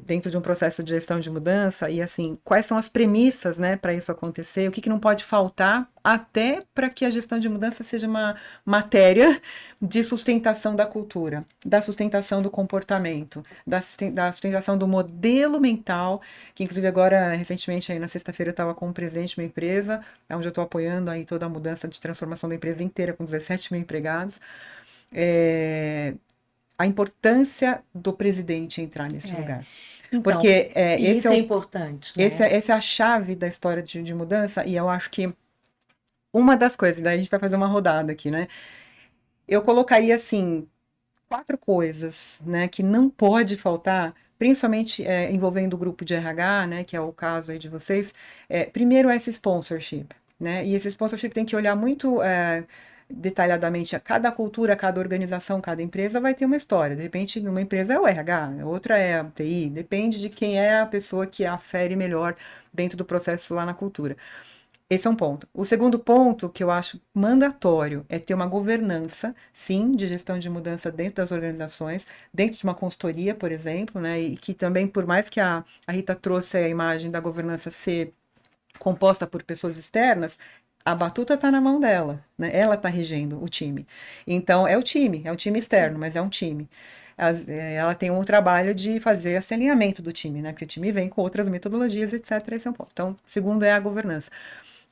dentro de um processo de gestão de mudança e assim, quais são as premissas, né, para isso acontecer, o que não pode faltar até para que a gestão de mudança seja uma matéria de sustentação da cultura, da sustentação do comportamento, da sustentação do modelo mental, que inclusive agora, recentemente, aí na sexta-feira eu estava com um presidente de uma empresa, onde eu estou apoiando aí toda a mudança de transformação da empresa inteira, com 17 mil empregados, a importância do presidente entrar neste lugar. Então, porque isso é importante, né? Essa é a chave da história de mudança, e eu acho que uma das coisas, daí a gente vai fazer uma rodada aqui, né? Eu colocaria, assim, 4 coisas, né, que não pode faltar, principalmente envolvendo o grupo de RH, né, que é o caso aí de vocês. Primeiro, esse sponsorship, né? E esse sponsorship tem que olhar muito detalhadamente a cada cultura, cada organização, cada empresa vai ter uma história. De repente, numa empresa é o RH, outra é a TI, depende de quem é a pessoa que afere melhor dentro do processo lá na cultura. Esse é um ponto. O segundo ponto que eu acho mandatório é ter uma governança, sim, de gestão de mudança dentro das organizações, dentro de uma consultoria, por exemplo, né? E que também, por mais que a Rita trouxe a imagem da governança ser composta por pessoas externas, a batuta está na mão dela, né? Ela está regendo o time. Então, é um time externo, mas é um time. Ela tem um trabalho de fazer esse alinhamento do time, né? Porque o time vem com outras metodologias, etc. Esse é um ponto. Então, segundo é a governança.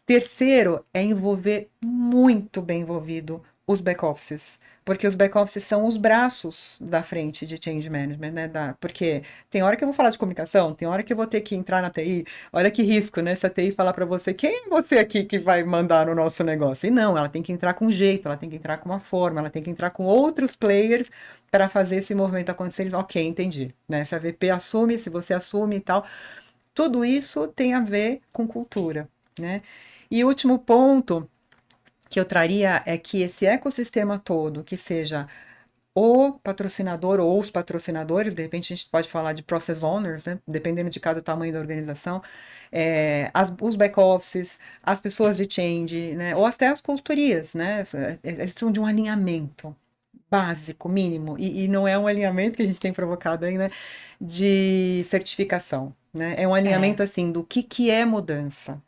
Terceiro é envolver muito bem envolvido os back-offices, porque os back-offices são os braços da frente de change management, né? Porque tem hora que eu vou falar de comunicação, tem hora que eu vou ter que entrar na TI, olha que risco, né? Se a TI falar para você, quem é você aqui que vai mandar no nosso negócio? E não, ela tem que entrar com jeito, ela tem que entrar com uma forma, ela tem que entrar com outros players para fazer esse movimento acontecer. Ok, entendi, né? Se a VP assume, se você assume e tal, tudo isso tem a ver com cultura, né? E o último ponto que eu traria é que esse ecossistema todo, que seja o patrocinador ou os patrocinadores, de repente a gente pode falar de process owners, né? Dependendo de cada tamanho da organização, os back-offices, as pessoas de change, né? Ou até as consultorias, né? Eles precisam de um alinhamento básico, mínimo, e não é um alinhamento que a gente tem provocado aí, né? De certificação, né? É um alinhamento assim do que é mudança,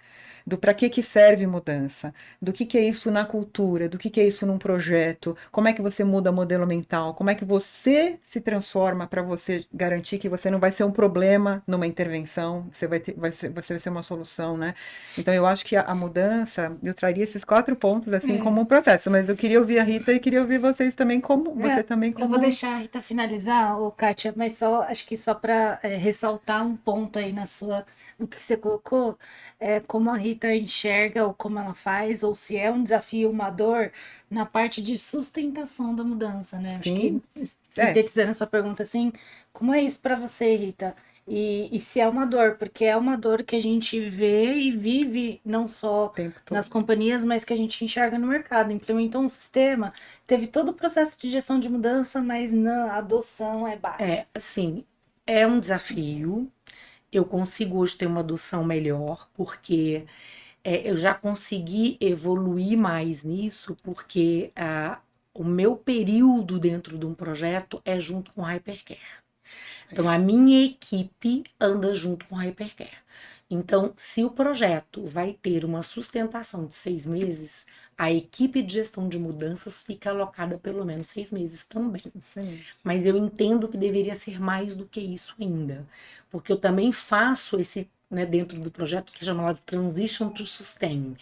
do para que serve mudança, do que é isso na cultura, do que é isso num projeto, como é que você muda modelo mental, como é que você se transforma para você garantir que você não vai ser um problema numa intervenção, você você vai ser uma solução, né? Então eu acho que a mudança, eu traria esses 4 pontos assim como um processo, mas eu queria ouvir a Rita e queria ouvir vocês também você também como... Eu vou deixar a Rita finalizar, Kátia, mas acho que só para ressaltar um ponto aí no que você colocou, como a Rita enxerga ou como ela faz, ou se é um desafio, uma dor, na parte de sustentação da mudança, né? Acho que, sintetizando a sua pergunta assim, como é isso para você, Rita? E se é uma dor, porque é uma dor que a gente vê e vive não só nas companhias, mas que a gente enxerga no mercado. Implementou um sistema, teve todo o processo de gestão de mudança, mas a adoção é baixa. Assim, é um desafio. Eu consigo hoje ter uma adoção melhor, porque eu já consegui evoluir mais nisso, porque o meu período dentro de um projeto é junto com o Hypercare. Então, a minha equipe anda junto com o Hypercare. Então, se o projeto vai ter uma sustentação de 6 meses, a equipe de gestão de mudanças fica alocada pelo menos 6 meses também. Sim. Mas eu entendo que deveria ser mais do que isso ainda. Porque eu também faço esse, né, dentro do projeto que é chamado Transition to Sustain.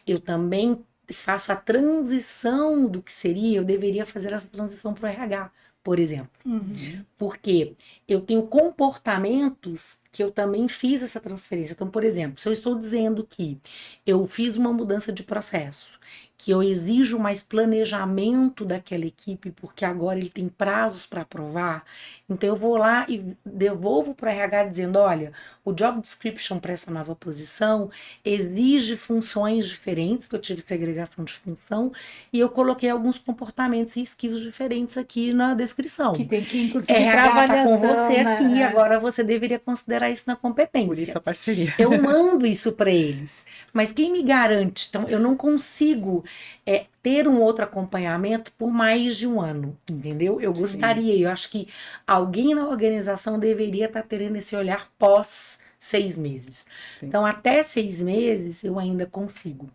Eu também faço a transição do que seria, eu deveria fazer essa transição para o RH, por exemplo. Uhum. Porque eu tenho comportamentos que eu também fiz essa transferência. Então, por exemplo, se eu estou dizendo que eu fiz uma mudança de processo, que eu exijo mais planejamento daquela equipe, porque agora ele tem prazos para aprovar, então eu vou lá e devolvo para o RH dizendo, olha, o job description para essa nova posição exige funções diferentes, que eu tive segregação de função, e eu coloquei alguns comportamentos e skills diferentes aqui na descrição. Que tem que, inclusive, para RH está com avaliação, você né? aqui, agora você deveria considerar isso na Por isso competência. a parceria. Eu mando isso para eles, mas quem me garante? Então, eu não consigo ter um outro acompanhamento por mais de um ano, entendeu? Eu gostaria, eu acho que alguém na organização deveria estar tendo esse olhar pós 6 meses. Sim. Então, até 6 meses eu ainda consigo.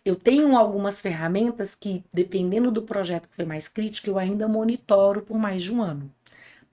Eu tenho algumas ferramentas que, dependendo do projeto que foi mais crítico, eu ainda monitoro por mais de um ano,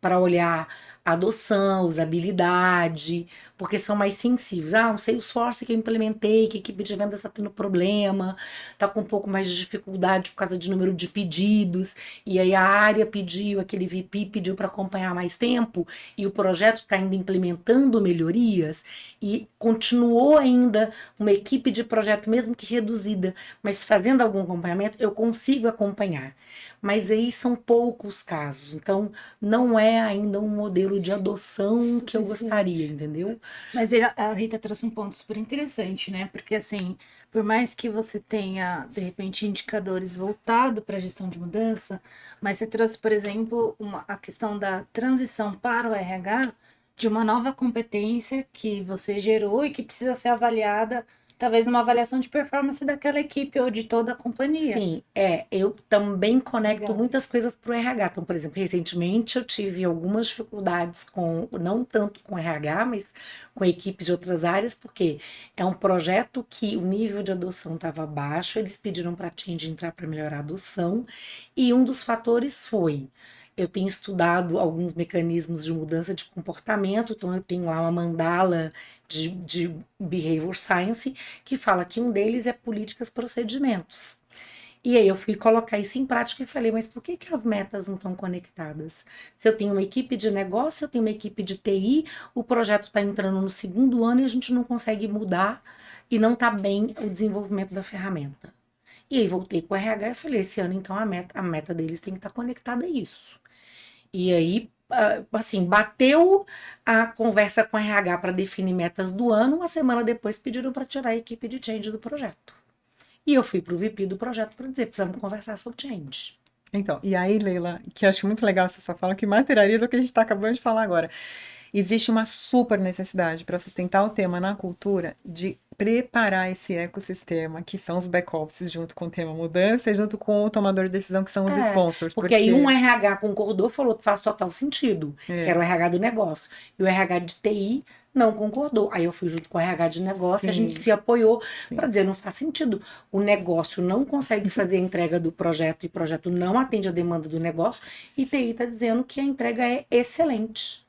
para olhar adoção, usabilidade, porque são mais sensíveis. Um Salesforce que eu implementei, que a equipe de vendas está tendo problema, está com um pouco mais de dificuldade por causa de número de pedidos, e aí a área pediu, aquele VP pediu para acompanhar mais tempo, e o projeto está ainda implementando melhorias, e continuou ainda uma equipe de projeto, mesmo que reduzida, mas fazendo algum acompanhamento, eu consigo acompanhar. Mas aí são poucos casos, então não é ainda um modelo de adoção que eu gostaria, entendeu? Mas a Rita trouxe um ponto super interessante, né? Porque, assim, por mais que você tenha, de repente, indicadores voltados para a gestão de mudança, mas você trouxe, por exemplo, a questão da transição para o RH de uma nova competência que você gerou e que precisa ser avaliada, talvez numa avaliação de performance daquela equipe ou de toda a companhia. Sim, eu também conecto Legal. muitas coisas para o RH. Então, por exemplo, recentemente eu tive algumas dificuldades não tanto com RH, mas com equipes de outras áreas, porque é um projeto que o nível de adoção estava baixo, eles pediram para a Change entrar para melhorar a adoção, e um dos fatores foi: eu tenho estudado alguns mecanismos de mudança de comportamento, então eu tenho lá uma mandala de Behavior Science, que fala que um deles é políticas procedimentos. E aí eu fui colocar isso em prática e falei, mas por que as metas não estão conectadas? Se eu tenho uma equipe de negócio, eu tenho uma equipe de TI, o projeto está entrando no 2º ano e a gente não consegue mudar e não está bem o desenvolvimento da ferramenta. E aí voltei com o RH e falei, esse ano então a meta deles tem que estar conectada a isso. E aí, assim, bateu a conversa com a RH para definir metas do ano, uma semana depois pediram para tirar a equipe de change do projeto. E eu fui para o VP do projeto para dizer, precisamos conversar sobre change. Então, e aí, Leila, que eu acho muito legal essa sua fala, que materializa o que a gente está acabando de falar agora. Existe uma super necessidade para sustentar o tema na cultura de preparar esse ecossistema, que são os back-offices, junto com o tema mudança e junto com o tomador de decisão, que são os sponsors. Porque aí um RH concordou, falou que faz total sentido, que era o RH do negócio. E o RH de TI não concordou. Aí eu fui junto com o RH de negócio e a gente se apoiou para dizer, não faz sentido. O negócio não consegue fazer a entrega do projeto e o projeto não atende a demanda do negócio, e TI está dizendo que a entrega é excelente.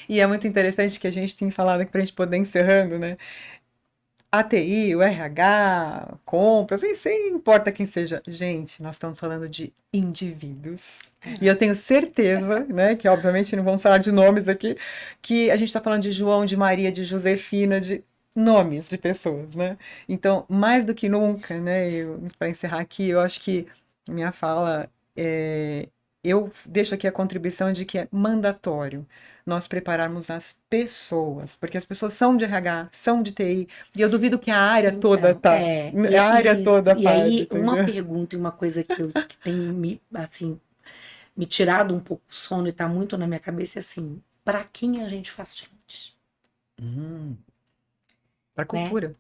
E é muito interessante que a gente tem falado aqui para a gente poder encerrando, né? A TI, o RH, compras, nem importa quem seja. Gente, nós estamos falando de indivíduos. E eu tenho certeza, né, que obviamente não vamos falar de nomes aqui, que a gente está falando de João, de Maria, de Josefina, de nomes de pessoas, né? Então, mais do que nunca, né, para encerrar aqui, eu acho que minha fala eu deixo aqui a contribuição de que é mandatório nós prepararmos as pessoas, porque as pessoas são de RH, são de TI, e eu duvido que a área toda tá. A área toda faz. E aí, uma pergunta e uma coisa que tem me tirado um pouco o sono e tá muito na minha cabeça é assim, para quem a gente faz change? Para cultura.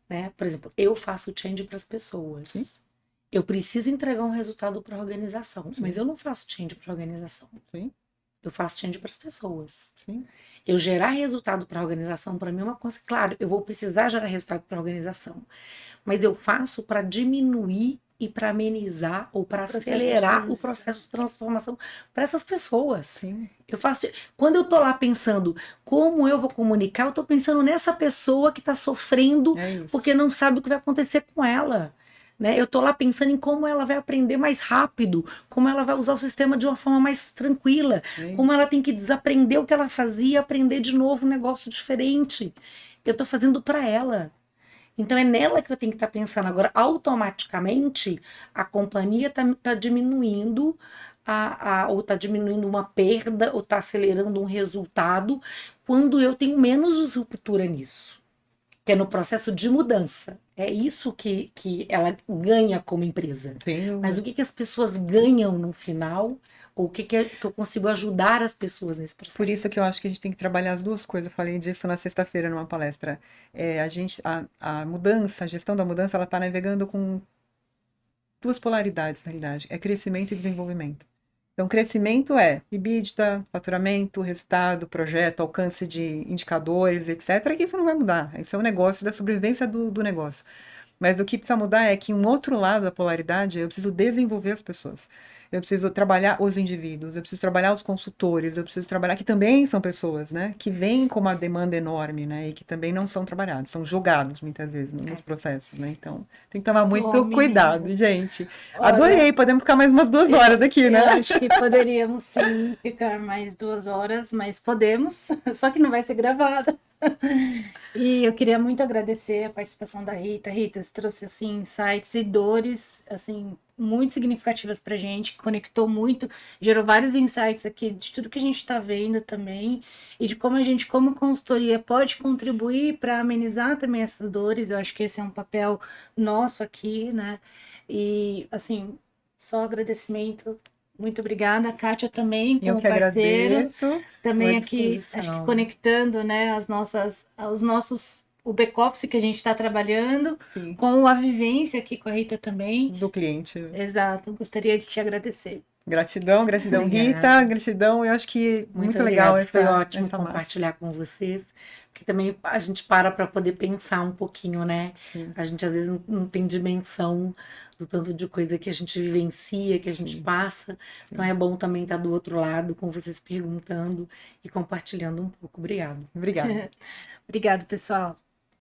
Né? Por exemplo, eu faço change para as pessoas. Sim. Eu preciso entregar um resultado para a organização, mas eu não faço change para a organização. Sim. Eu faço change para as pessoas. Sim. Eu gerar resultado para a organização, para mim, é uma coisa. Claro, eu vou precisar gerar resultado para a organização, mas eu faço para diminuir e para amenizar ou para acelerar o processo de transformação para essas pessoas. Sim. Eu faço. Quando eu tô lá pensando como eu vou comunicar, eu tô pensando nessa pessoa que está sofrendo porque não sabe o que vai acontecer com ela. né? Eu tô lá pensando em como ela vai aprender mais rápido, como ela vai usar o sistema de uma forma mais tranquila, como ela tem que desaprender o que ela fazia e aprender de novo um negócio diferente. Eu tô fazendo para ela. Então é nela que eu tenho que estar pensando. Agora, automaticamente, a companhia tá diminuindo ou está diminuindo uma perda, ou está acelerando um resultado, quando eu tenho menos disruptura nisso, que é no processo de mudança. É isso que ela ganha como empresa. Mas o que as pessoas ganham no final, ou o que eu consigo ajudar as pessoas nesse processo? Por isso que eu acho que a gente tem que trabalhar as duas coisas. Eu falei disso na sexta-feira numa palestra. A mudança, a gestão da mudança, ela está navegando com duas polaridades, na realidade. É crescimento e desenvolvimento. Então, crescimento é EBITDA, faturamento, resultado, projeto, alcance de indicadores, etc. Que isso não vai mudar. Isso é um negócio da sobrevivência do negócio. Mas o que precisa mudar é que um outro lado da polaridade, eu preciso desenvolver as pessoas. Eu preciso trabalhar os indivíduos, eu preciso trabalhar os consultores, eu preciso trabalhar, que também são pessoas, né? Que vêm com uma demanda enorme, né? E que também não são trabalhados, são jogados muitas vezes nos processos, né? Então, tem que tomar muito cuidado, gente. Adorei, podemos ficar mais umas 2 horas aqui, né? Eu acho que poderíamos sim ficar mais 2 horas, mas podemos, só que não vai ser gravado. E eu queria muito agradecer a participação da Rita. Rita, você trouxe assim insights e dores assim muito significativas pra gente, conectou muito, gerou vários insights aqui de tudo que a gente está vendo também e de como a gente, como consultoria, pode contribuir para amenizar também essas dores. Eu acho que esse é um papel nosso aqui, né? E assim, só agradecimento. Muito obrigada, Kátia também, Eu como que parceira. agradeço. Também Estou à aqui, acho que disposição. conectando, né, os nossos, o back-office que a gente está trabalhando, Sim, com a vivência aqui com a Rita também. do cliente. Exato, gostaria de te agradecer. Gratidão, gratidão, Obrigada. Rita, gratidão. Eu acho que muito legal obrigada. Foi essa ótimo marca. compartilhar com vocês, porque também a gente para poder pensar um pouquinho, né? Sim. A gente às vezes não tem dimensão do tanto de coisa que a gente vivencia, que a gente passa. Então é bom também estar do outro lado com vocês perguntando e compartilhando um pouco. Obrigada. Obrigada. Obrigado, pessoal.